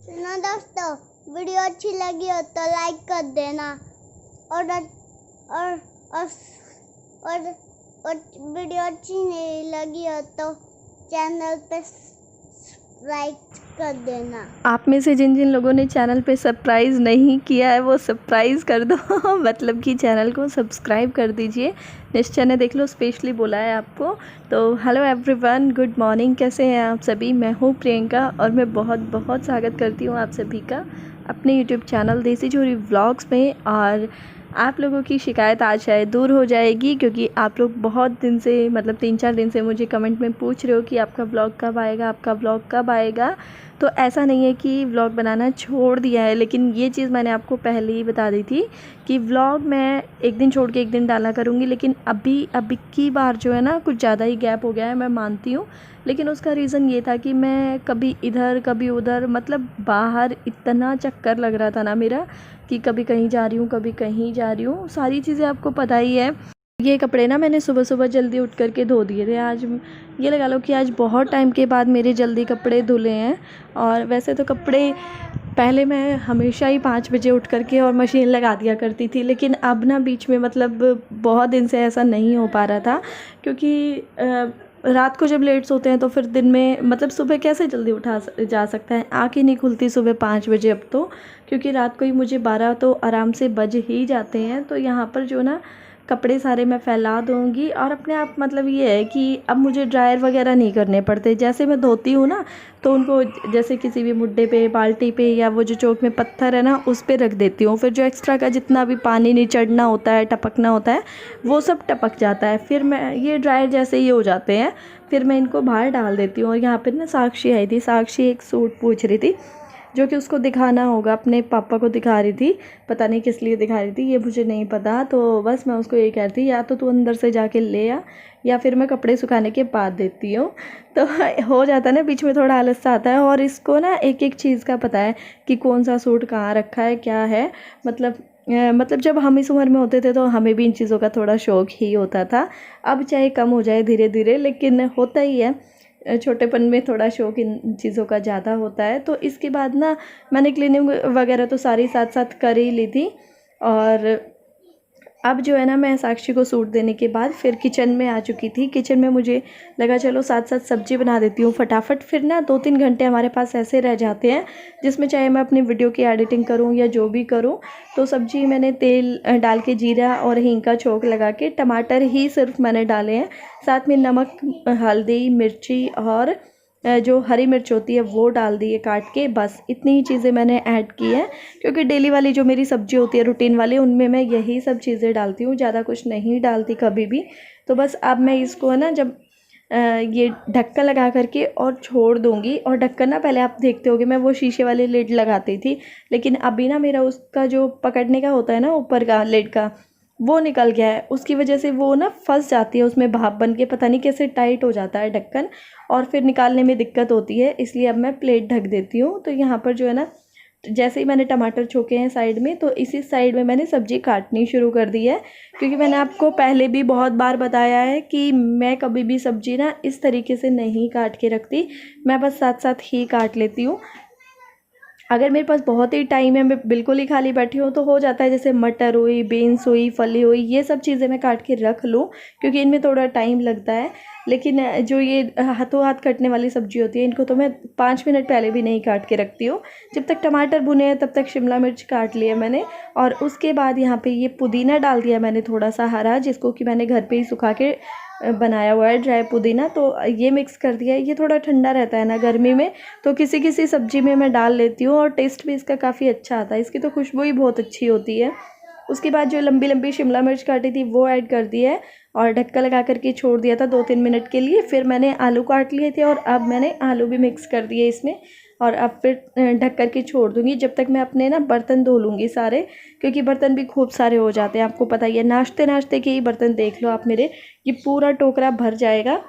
सुनो दोस्तों, वीडियो अच्छी लगी हो तो लाइक कर देना और और और और वीडियो अच्छी नहीं लगी हो तो चैनल पे सब्सक्राइब कर देना। आप में से जिन जिन लोगों ने चैनल पे सब्सक्राइब नहीं किया है वो सब्सक्राइब कर दो मतलब कि चैनल को सब्सक्राइब कर दीजिए। निश्चय ने देख लो स्पेशली बोला है आपको। तो हेलो एवरीवन, गुड मॉर्निंग, कैसे हैं आप सभी। मैं हूँ प्रियंका और मैं बहुत बहुत स्वागत करती हूँ आप सभी का अपने यूट्यूब चैनल देसी झोरी व्लॉग्स में। और आप लोगों की शिकायत आज शायद दूर हो जाएगी, क्योंकि आप लोग बहुत दिन से मतलब 3-4 दिन से मुझे कमेंट में पूछ रहे हो कि आपका व्लॉग कब आएगा, आपका व्लॉग कब आएगा। तो ऐसा नहीं है कि व्लॉग बनाना छोड़ दिया है, लेकिन ये चीज़ मैंने आपको पहले ही बता दी थी कि व्लॉग मैं एक दिन छोड़ के एक दिन डाला करूँगी। लेकिन अभी की बार जो है ना कुछ ज़्यादा ही गैप हो गया है, मैं मानती हूँ। लेकिन उसका रीज़न ये था कि मैं कभी इधर कभी उधर मतलब बाहर इतना चक्कर लग रहा था ना मेरा कि कभी कहीं जा रही हूँ कभी कहीं जा रही हूँ। सारी चीज़ें आपको पता ही है। ये कपड़े ना मैंने सुबह सुबह जल्दी उठ करके धो दिए थे। आज ये लगा लो कि आज बहुत टाइम के बाद मेरे जल्दी कपड़े धुले हैं। और वैसे तो कपड़े पहले मैं हमेशा ही 5 बजे उठ करके और मशीन लगा दिया करती थी, लेकिन अब ना बीच में मतलब बहुत दिन से ऐसा नहीं हो पा रहा था, क्योंकि रात को जब लेट सोते हैं तो फिर दिन में मतलब सुबह कैसे जल्दी उठा जा सकता है। आँख ही नहीं खुलती सुबह 5 बजे अब तो, क्योंकि रात को ही मुझे 12 तो आराम से बज ही जाते हैं। तो यहाँ पर जो ना कपड़े सारे मैं फैला दूँगी और अपने आप मतलब ये है कि अब मुझे ड्रायर वगैरह नहीं करने पड़ते। जैसे मैं धोती हूँ ना तो उनको जैसे किसी भी मुड्डे पे, बाल्टी पे या वो जो चौक में पत्थर है ना उस पे रख देती हूँ। फिर जो एक्स्ट्रा का जितना भी पानी निचड़ना होता है, टपकना होता है, वो सब टपक जाता है। फिर मैं ये ड्रायर जैसे ही हो जाते हैं फिर मैं इनको बाहर डाल देती हूँ। और यहाँ पर ना साक्षी आई थी, साक्षी एक सूट पूछ रही थी जो कि उसको दिखाना होगा, अपने पापा को दिखा रही थी। पता नहीं किस लिए दिखा रही थी ये मुझे नहीं पता। तो बस मैं उसको ये कह रही थी या तो तू अंदर से जाके ले आ या फिर मैं कपड़े सुखाने के बाद देती हूँ। तो हो जाता है ना बीच में थोड़ा आलस सा आता है। और इसको ना एक एक चीज़ का पता है कि कौन सा सूट कहाँ रखा है, क्या है। मतलब जब हम इस उम्र में होते थे तो हमें भी इन चीज़ों का थोड़ा शौक़ ही होता था। अब चाहे कम हो जाए धीरे धीरे, लेकिन होता ही है, छोटेपन में थोड़ा शौक़ इन चीज़ों का ज़्यादा होता है। तो इसके बाद ना मैंने क्लीनिंग वगैरह तो सारी साथ साथ कर ही ली थी। और अब जो है ना मैं साक्षी को सूट देने के बाद फिर किचन में आ चुकी थी। किचन में मुझे लगा चलो साथ साथ सब्ज़ी बना देती हूँ फटाफट। फिर ना 2-3 घंटे हमारे पास ऐसे रह जाते हैं जिसमें चाहे मैं अपनी वीडियो की एडिटिंग करूँ या जो भी करूँ। तो सब्ज़ी मैंने तेल डाल के जीरा और हींग का छोंक लगा के, टमाटर ही सिर्फ मैंने डाले हैं, साथ में नमक, हल्दी, मिर्ची और जो हरी मिर्च होती है वो डाल दी है काट के। बस इतनी ही चीज़ें मैंने ऐड की है, क्योंकि डेली वाली जो मेरी सब्ज़ी होती है रूटीन वाली उनमें मैं यही सब चीज़ें डालती हूँ, ज़्यादा कुछ नहीं डालती कभी भी। तो बस अब मैं इसको है ना जब ये ढक्कन लगा करके और छोड़ दूँगी। और ढक्कन ना पहले आप देखते होगे मैं वो शीशे वाले लिड लगाती थी, लेकिन अभी ना मेरा उसका जो पकड़ने का होता है ना ऊपर का लिड का, वो निकल गया है। उसकी वजह से वो ना फंस जाती है, उसमें भाप बन के पता नहीं कैसे टाइट हो जाता है ढक्कन और फिर निकालने में दिक्कत होती है। इसलिए अब मैं प्लेट ढक देती हूँ। तो यहाँ पर जो है ना जैसे ही मैंने टमाटर छोके हैं साइड में, तो इसी साइड में मैंने सब्ज़ी काटनी शुरू कर दी है। क्योंकि मैंने आपको पहले भी बहुत बार बताया है कि मैं कभी भी सब्ज़ी ना इस तरीके से नहीं काट के रखती, मैं बस साथ साथ ही काट लेती हूँ। अगर मेरे पास बहुत ही टाइम है, मैं बिल्कुल ही खाली बैठी हूँ, तो हो जाता है जैसे मटर हुई, बीन्स हुई, फली हुई, ये सब चीज़ें मैं काट के रख लूँ, क्योंकि इनमें थोड़ा टाइम लगता है। लेकिन जो ये हाथों हाथ कटने वाली सब्ज़ी होती है इनको तो मैं 5 मिनट पहले भी नहीं काट के रखती हूँ। जब तक टमाटर भुने हैं तब तक शिमला मिर्च काट लिया मैंने। और उसके बाद यहाँ पे ये पुदीना डाल दिया मैंने, थोड़ा सा हरा, जिसको कि मैंने घर पे ही सुखा के बनाया हुआ है, ड्राई पुदीना। तो ये मिक्स कर दिया है। ये थोड़ा ठंडा रहता है ना गर्मी में, तो किसी किसी सब्ज़ी में मैं डाल लेती हूँ और टेस्ट भी इसका काफ़ी अच्छा आता है। इसकी तो खुशबू ही बहुत अच्छी होती है। उसके बाद जो लंबी लंबी शिमला मिर्च काटी थी वो ऐड कर दी है और ढक्कन लगा करके छोड़ दिया था 2-3 मिनट के लिए। फिर मैंने आलू काट लिए थे और अब मैंने आलू भी मिक्स कर दिए इसमें। और अब फिर ढक कर के छोड़ दूँगी जब तक मैं अपने ना बर्तन धो लूँगी सारे, क्योंकि बर्तन भी खूब सारे हो जाते हैं। आपको पता ही है, नाश्ते नाश्ते के ही बर्तन देख लो आप मेरे, ये पूरा टोकरा भर जाएगा।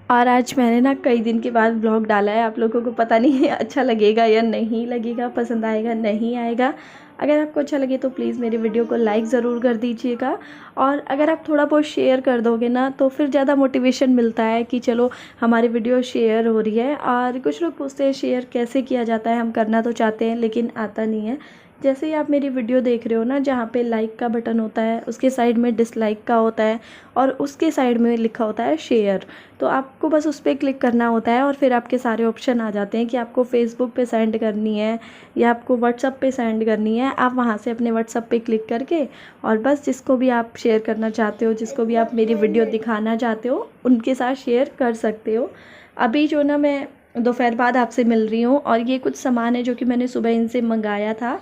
और आज मैंने ना कई दिन के बाद ब्लॉग डाला है। आप लोगों को पता नहीं अच्छा लगेगा या नहीं लगेगा, पसंद आएगा नहीं आएगा। अगर आपको अच्छा लगे तो प्लीज़ मेरी वीडियो को लाइक ज़रूर कर दीजिएगा, और अगर आप थोड़ा बहुत शेयर कर दोगे ना तो फिर ज़्यादा मोटिवेशन मिलता है कि चलो हमारी वीडियो शेयर हो रही है। और कुछ लोग पूछते हैं शेयर कैसे किया जाता है, हम करना तो चाहते हैं लेकिन आता नहीं है। जैसे ही आप मेरी वीडियो देख रहे हो ना, जहाँ पे लाइक का बटन होता है उसके साइड में डिसलाइक का होता है और उसके साइड में लिखा होता है शेयर। तो आपको बस उस पर क्लिक करना होता है और फिर आपके सारे ऑप्शन आ जाते हैं कि आपको फेसबुक पे सेंड करनी है या आपको व्हाट्सअप पे सेंड करनी है। आप वहाँ से अपने व्हाट्सअप पे क्लिक करके और बस जिसको भी आप शेयर करना चाहते हो, जिसको भी आप मेरी वीडियो दिखाना चाहते हो, उनके साथ शेयर कर सकते हो। अभी जो ना मैं दोपहर बाद आपसे मिल रही हूँ, और ये कुछ सामान है जो कि मैंने सुबह इनसे मंगाया था।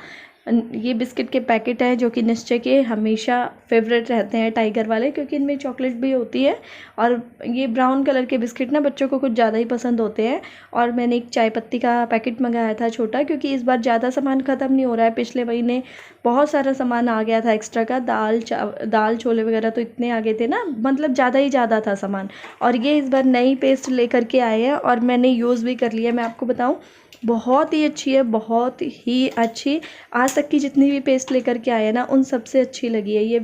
ये बिस्किट के पैकेट है जो कि निश्चय के हमेशा फेवरेट रहते हैं टाइगर वाले, क्योंकि इनमें चॉकलेट भी होती है। और ये ब्राउन कलर के बिस्किट ना बच्चों को कुछ ज़्यादा ही पसंद होते हैं। और मैंने एक चाय पत्ती का पैकेट मंगाया था छोटा, क्योंकि इस बार ज़्यादा सामान ख़त्म नहीं हो रहा है। पिछले महीने बहुत सारा सामान आ गया था एक्स्ट्रा का, दाल छोले वगैरह तो इतने आ गए थे ना, मतलब ज़्यादा ही ज़्यादा था सामान। और ये इस बार नई पेस्ट लेकर के आए हैं और मैंने यूज़ भी कर लिया। मैं आपको बताऊँ, बहुत ही अच्छी है, बहुत ही अच्छी। आज तक की जितनी भी पेस्ट लेकर के आए हैं ना, उन सबसे अच्छी लगी है ये।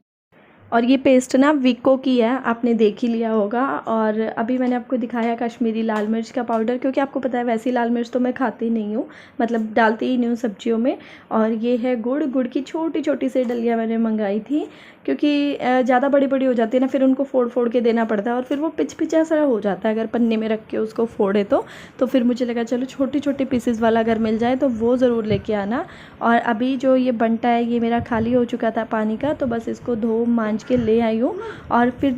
और ये पेस्ट ना विको की है, आपने देख ही लिया होगा। और अभी मैंने आपको दिखाया कश्मीरी लाल मिर्च का पाउडर, क्योंकि आपको पता है वैसी लाल मिर्च तो मैं खाती नहीं हूँ, मतलब डालती ही नहीं हूँ सब्जियों में। और ये है गुड़ की छोटी छोटी सी डलियाँ मैंने मंगाई थी, क्योंकि ज़्यादा बड़ी बड़ी हो जाती है ना, फिर उनको फोड़ फोड़ के देना पड़ता है और फिर वो पिच सा हो जाता है अगर पन्ने में रख के उसको फोड़े तो फिर मुझे लगा चलो छोटी छोटी पीसेस वाला अगर मिल जाए तो वो ज़रूर लेके आना। और अभी जो ये बंटा है ये मेरा खाली हो चुका था पानी का, तो बस इसको धो मांज के ले आई हूँ। और फिर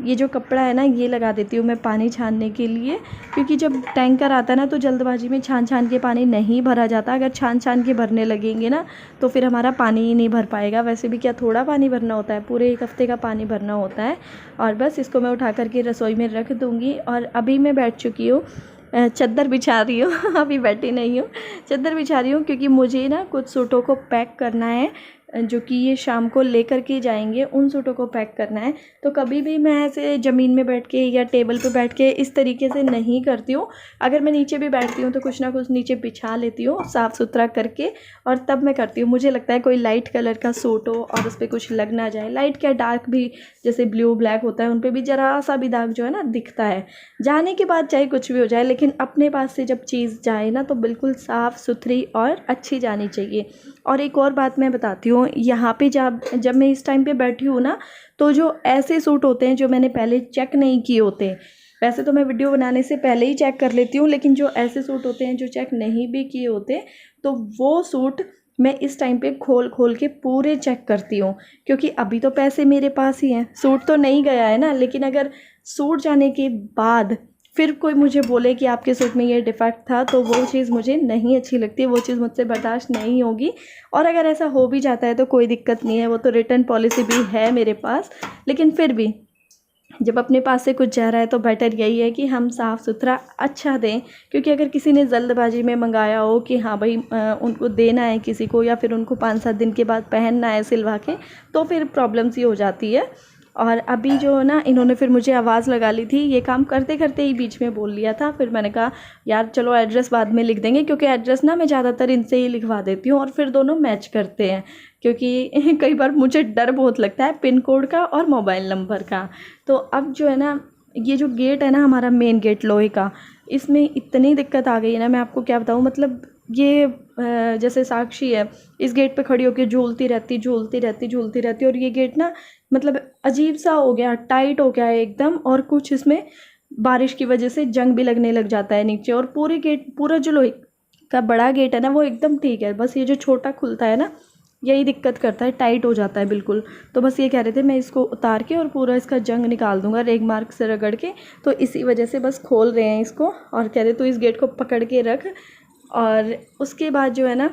ये जो कपड़ा है ना ये लगा देती हूँ मैं पानी छानने के लिए, क्योंकि जब टैंकर आता है ना तो जल्दबाजी में छान के पानी नहीं भरा जाता। अगर छान के भरने लगेंगे ना तो फिर हमारा पानी ही नहीं भर पाएगा। वैसे भी क्या थोड़ा पानी भरना होता है, पूरे एक हफ़्ते का पानी भरना होता है। और बस इसको मैं उठा करके रसोई में रख दूँगी। और अभी मैं बैठ चुकी हूँ, चद्दर बिछा रही हूँ अभी बैठी नहीं हूँ, चद्दर बिछा रही हूँ, क्योंकि मुझे ना कुछ सूटों को पैक करना है जो कि ये शाम को लेकर के जाएंगे, उन सूटों को पैक करना है। तो कभी भी मैं ऐसे ज़मीन में बैठ के या टेबल पे बैठ के इस तरीके से नहीं करती हूँ। अगर मैं नीचे भी बैठती हूँ तो कुछ ना कुछ नीचे बिछा लेती हूँ साफ़ सुथरा करके, और तब मैं करती हूँ। मुझे लगता है कोई लाइट कलर का सूट हो और उस पर कुछ लग ना जाए, लाइट क्या डार्क भी, जैसे ब्लू ब्लैक होता है उन पर भी ज़रा सा भी दाग जो है ना दिखता है। जाने के बाद चाहे कुछ भी हो जाए, लेकिन अपने पास से जब चीज़ जाए ना तो बिल्कुल साफ़ सुथरी और अच्छी जानी चाहिए। और एक और बात मैं बताती हूँ, यहाँ पे जब मैं इस टाइम पे बैठी हूँ ना, तो जो ऐसे सूट होते हैं जो मैंने पहले चेक नहीं किए होते, वैसे तो मैं वीडियो बनाने से पहले ही चेक कर लेती हूँ, लेकिन जो ऐसे सूट होते हैं जो चेक नहीं भी किए होते, तो वो सूट मैं इस टाइम पे खोल के पूरे चेक करती हूँ। क्योंकि अभी तो पैसे मेरे पास ही हैं, सूट तो नहीं गया है ना। लेकिन अगर सूट जाने के बाद फिर कोई मुझे बोले कि आपके सूट में ये डिफ़ेक्ट था, तो वो चीज़ मुझे नहीं अच्छी लगती, वो चीज़ मुझसे बर्दाश्त नहीं होगी। और अगर ऐसा हो भी जाता है तो कोई दिक्कत नहीं है, वो तो रिटर्न पॉलिसी भी है मेरे पास। लेकिन फिर भी जब अपने पास से कुछ जा रहा है तो बेटर यही है कि हम साफ़ सुथरा अच्छा दें। क्योंकि अगर किसी ने जल्दबाजी में मंगाया हो कि हाँ भाई उनको देना है किसी को, या फिर उनको 5-7 दिन के बाद पहनना है सिलवा के, तो फिर प्रॉब्लम सी हो जाती है। और अभी जो ना इन्होंने फिर मुझे आवाज़ लगा ली थी, ये काम करते करते ही बीच में बोल लिया था। फिर मैंने कहा यार चलो एड्रेस बाद में लिख देंगे, क्योंकि एड्रेस ना मैं ज़्यादातर इनसे ही लिखवा देती हूँ और फिर दोनों मैच करते हैं। क्योंकि कई बार मुझे डर बहुत लगता है पिन कोड का और मोबाइल नंबर का। तो अब जो है ना, ये जो गेट है ना हमारा मेन गेट लोहे का, इसमें इतनी दिक्कत आ गई है ना, मैं आपको क्या बताऊँ। मतलब ये जैसे साक्षी है, इस गेट पे खड़ी होकर झूलती रहती। और ये गेट ना मतलब अजीब सा हो गया, टाइट हो गया है एकदम। और कुछ इसमें बारिश की वजह से जंग भी लगने लग जाता है नीचे। और पूरा जो लोहे का बड़ा गेट है ना वो एकदम ठीक है, बस ये जो छोटा खुलता है ना यही दिक्कत करता है, टाइट हो जाता है बिल्कुल। तो बस ये कह रहे थे मैं इसको उतार के और पूरा इसका जंग निकाल दूंगा रेग मार्क से रगड़ के। तो इसी वजह से बस खोल रहे हैं इसको, और कह रहे तो इस गेट को पकड़ के रख। और उसके बाद जो है ना,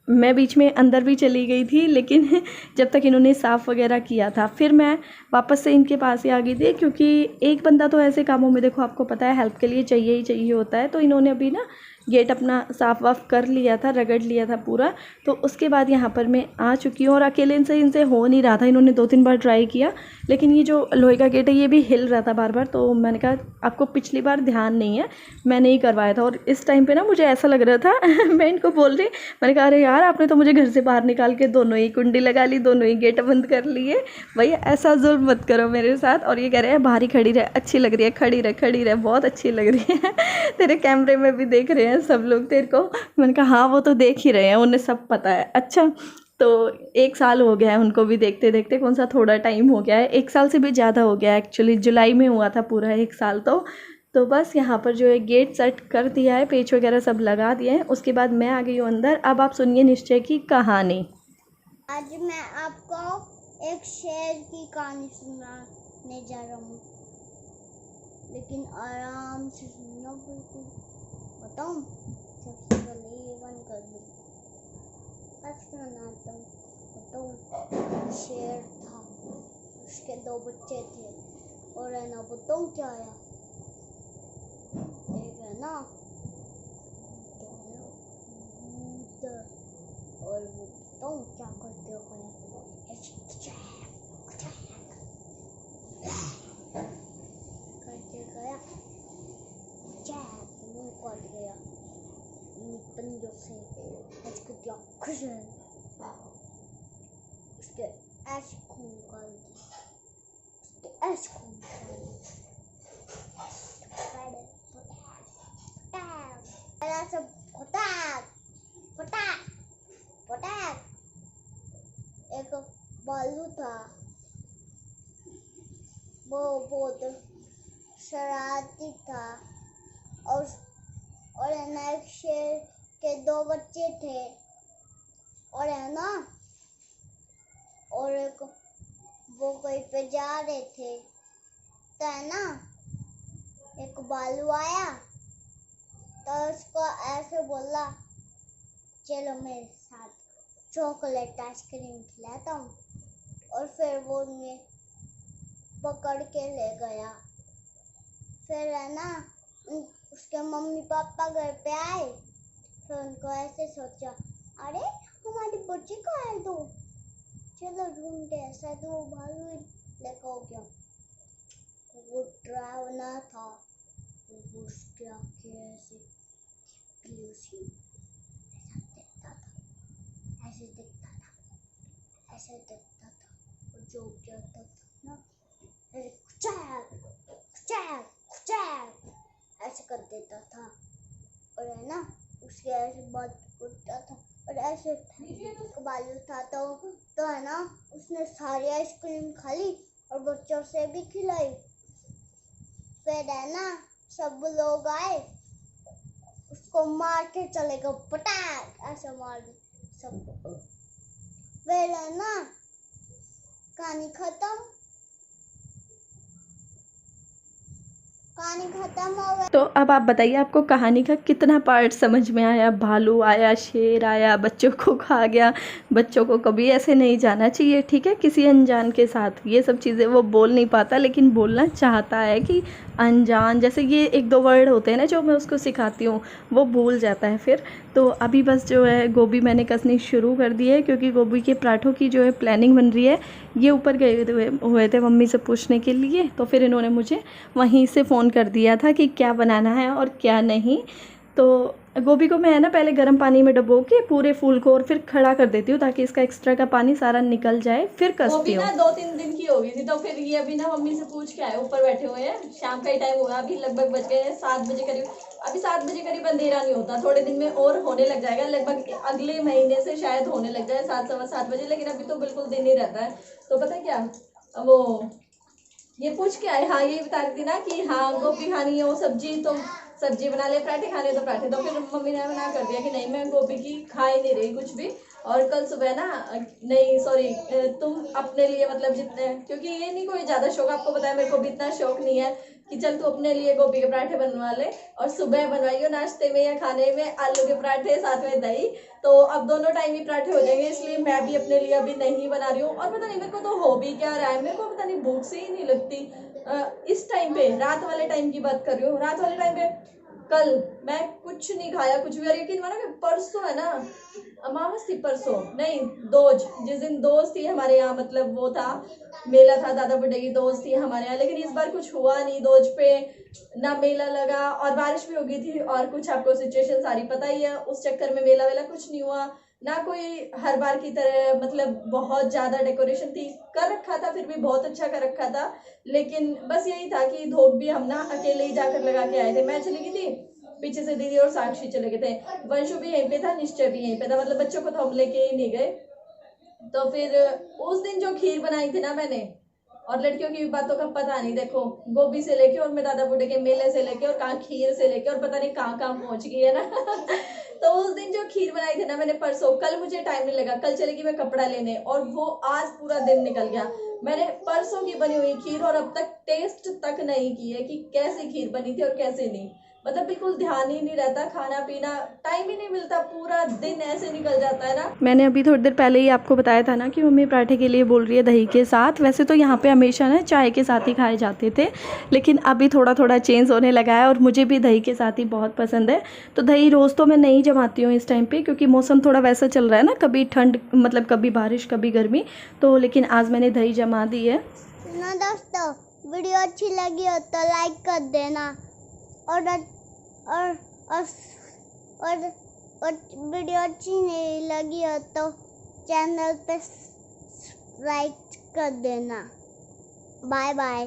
मैं बीच में अंदर भी चली गई थी, लेकिन जब तक इन्होंने साफ़ वगैरह किया था फिर मैं वापस से इनके पास ही आ गई थी। क्योंकि एक बंदा तो ऐसे कामों में देखो आपको पता है हेल्प के लिए चाहिए ही चाहिए होता है। तो इन्होंने अभी ना गेट अपना साफ वाफ कर लिया था, रगड़ लिया था पूरा। तो उसके बाद यहाँ पर मैं आ चुकी हूँ और अकेले इनसे हो नहीं रहा था। इन्होंने 2-3 बार ट्राई किया, लेकिन ये जो लोहे का गेट है ये भी हिल रहा था बार बार। तो मैंने कहा आपको पिछली बार ध्यान नहीं है, मैंने ही करवाया था। और इस टाइम पे ना मुझे ऐसा लग रहा था मैं इनको बोल रही, मैंने कहा अरे यार आपने तो मुझे घर से बाहर निकाल के दोनों ही कुंडी लगा ली, दोनों ही गेट बंद कर लिए, भैया ऐसा जुल्म मत करो मेरे साथ। और ये कह रहे हैं बाहर ही खड़ी रहे, अच्छी लग रही है, खड़ी रहे, बहुत अच्छी लग रही है तेरे कैमरे में भी देख रहे हैं सब लोग तेरे को। मैंने कहा हाँ वो तो देख ही रहे हैं, उन्हें सब पता है। अच्छा, तो 1 साल हो गया है उनको भी देखते देखते, कौन सा थोड़ा टाइम हो गया है, 1 साल से भी ज़्यादा हो गया है एक्चुअली, जुलाई में हुआ था पूरा 1 साल। तो बस यहाँ पर जो है गेट सेट कर दिया है, पेच वगैरह सब लगा दिए हैं। उसके बाद मैं आ गई हूँ अंदर। अब आप सुनिए निश्चय की कहानी। आज मैं आपको एक शेर की कहानी सुनाने जा रहा हूँ, लेकिन आराम से सुनना बिल्कुल। बताऊँ? सबसे पहले ये बंद कर दूँ, आज सुनाता हूँ। बताऊँ? शेर था, उसके 2 बच्चे थे, और है ना बताऊँ क्या आया? एक है ना तो भूत, और वो बताऊँ क्या करते हो करते गया, मुंह काट गया पंजों से, उसको क्या खुश है, उसके ऐसे खून निकाल दिया, उसके ऐसे खून निकाल दिया, सब फटाक फटाक फटाक। एक बालू था, वो बहुत शरारती था, और है ना एक शेर के 2 बच्चे थे, और है ना और एक वो कहीं पे जा रहे थे, तो है ना एक बालू आया, तो उसको ऐसे बोला चलो मेरे साथ चॉकलेट आइसक्रीम खिलाता हूँ, और फिर वो उन्हें पकड़ के ले गया। फिर है ना उसके मम्मी पापा घर पे आए, फिर उनको ऐसे सोचा अरे हमारे बच्चे को आए दो, चलो ढूंढते, ऐसा तो भालू लेकर हो गया। वो डरावना था, उसके आंखें ऐसे ऐसे देखता था, और जो कहता था ना ऐसे कर देता था, और है ना उसके ऐसे बात उठता था, और ऐसे बालू था तो है ना उसने सारी आइसक्रीम खा ली और बच्चों से भी खिलाई। फिर है ना सब लोग आए, उसको मार के चले गए, पटाक ऐसे मार दे सबको। फिर है ना कहानी खत्म हो गई। तो अब आप बताइए आपको कहानी का कितना पार्ट समझ में आया? भालू आया, शेर आया, बच्चों को खा गया। बच्चों को कभी ऐसे नहीं जाना चाहिए, ठीक है, किसी अनजान के साथ। ये सब चीज़ें वो बोल नहीं पाता, लेकिन बोलना चाहता है कि अनजान, जैसे ये 1-2 वर्ड होते हैं ना जो मैं उसको सिखाती हूँ, वो भूल जाता है फिर। तो अभी बस जो है गोभी मैंने कसनी शुरू कर दी है, क्योंकि गोभी के पराठों की जो है प्लानिंग बन रही है। ये ऊपर गए हुए थे मम्मी से पूछने के लिए, तो फिर इन्होंने मुझे वहीं से फ़ोन कर दिया था कि क्या बनाना है और क्या नहीं। तो गोभी को मैं है ना पहले गर्म पानी में डुबो के पूरे फूल को और फिर खड़ा कर देती हूँ, ताकि इसका एक्स्ट्रा का पानी सारा निकल जाए, फिर कसती हूँ। 2-3 दिन की हो गई थी, तो फिर ये अभी ना मम्मी से पूछ के आए, ऊपर बैठे हुए हैं, शाम का ही टाइम हुआ, अभी लगभग बज गए हैं 7 बजे करीब। अभी 7 बजे करीब अंधेरा नहीं होता, थोड़े दिन में और होने लग जाएगा, लगभग अगले महीने से शायद होने लग जाए 7-7:15 बजे, लेकिन अभी तो बिल्कुल दिन ही रहता है। तो पता क्या, वो ये पूछ के आए, हाँ ये बता रही थी ना कि हाँ गोभी खानी है वो सब्जी, तो सब्जी बना ले, पराठे खाने तो पराठे। तो फिर मम्मी ने मना कर दिया कि नहीं मैं गोभी की खा ही नहीं रही कुछ भी। और कल सुबह ना नहीं सॉरी तुम अपने लिए मतलब जितने, क्योंकि ये नहीं कोई ज़्यादा शौक, आपको पता है मेरे को भी इतना शौक नहीं है कि चल तू अपने लिए गोभी के पराठे बनवा ले, और सुबह बनवाइयो नाश्ते में या खाने में आलू के पराठे साथ में दही। तो अब दोनों टाइम ही पराठे हो जाएंगे, इसलिए मैं भी अपने लिए अभी नहीं बना रही हूँ। और पता नहीं मेरे को तो हो भी क्या रहा है, मेरे को पता नहीं भूख से ही नहीं लगती इस टाइम पे, रात वाले टाइम की बात कर रही हूँ। रात वाले टाइम पे कल मैं कुछ नहीं खाया, कुछ भी। और यकीन मानो कि परसों है ना, अमावस थी परसों, नहीं दोज, जिस दिन दोज थी हमारे यहाँ, मतलब वो था मेला था, दादा बुड्ढे की दोज थी हमारे यहाँ। लेकिन इस बार कुछ हुआ नहीं दोज पे, ना मेला लगा, और बारिश भी हो गई थी, और कुछ आपको सिचुएशन सारी पता ही है, उस चक्कर में मेला वेला कुछ नहीं हुआ ना। कोई हर बार की तरह मतलब बहुत ज्यादा डेकोरेशन थी, कर रखा था, फिर भी बहुत अच्छा कर रखा था। लेकिन बस यही था कि धूप भी हम ना अकेले ही जाकर लगा के आए थे। मैं चली गई थी, पीछे से दीदी और साक्षी चले गए थे, वंशु भी यहीं पे था, निश्चय भी यहीं पे था, मतलब बच्चों को तो हम लेके ही नहीं गए। तो फिर उस दिन जो खीर बनाई थी ना मैंने, और लड़कियों की बातों का पता नहीं, देखो गोभी से लेके और मैं दादा बुड्ढे के मेले से लेके और कहाँ खीर से लेके और पता नहीं कहाँ कहाँ पहुंच गई है ना। तो उस दिन जो खीर बनाई थी ना मैंने परसों, कल मुझे टाइम नहीं लगा, कल चलेगी मैं कपड़ा लेने, और वो आज पूरा दिन निकल गया। मैंने परसों की बनी हुई खीर और अब तक टेस्ट तक नहीं की है कि कैसी खीर बनी थी और कैसे नहीं, मतलब बिल्कुल ध्यान ही नहीं रहता, खाना पीना टाइम ही नहीं मिलता, पूरा दिन ऐसे निकल जाता है ना। मैंने अभी थोड़ी देर पहले ही आपको बताया था ना कि मम्मी पराठे के लिए बोल रही है दही के साथ। वैसे तो यहाँ पे हमेशा ना चाय के साथ ही खाए जाते थे, लेकिन अभी थोड़ा थोड़ा चेंज होने लगा है और मुझे भी दही के साथ ही बहुत पसंद है। तो दही रोज़ तो मैं नहीं जमाती हूँ इस टाइम पे, क्योंकि मौसम थोड़ा वैसा चल रहा है ना, कभी ठंड मतलब कभी बारिश कभी गर्मी, तो लेकिन आज मैंने दही जमा दी है। ना दोस्तों, वीडियो अच्छी लगी हो तो लाइक कर देना, और और और और वीडियो अच्छी नहीं लगी हो तो चैनल पे सब्सक्राइब कर देना। Bye bye.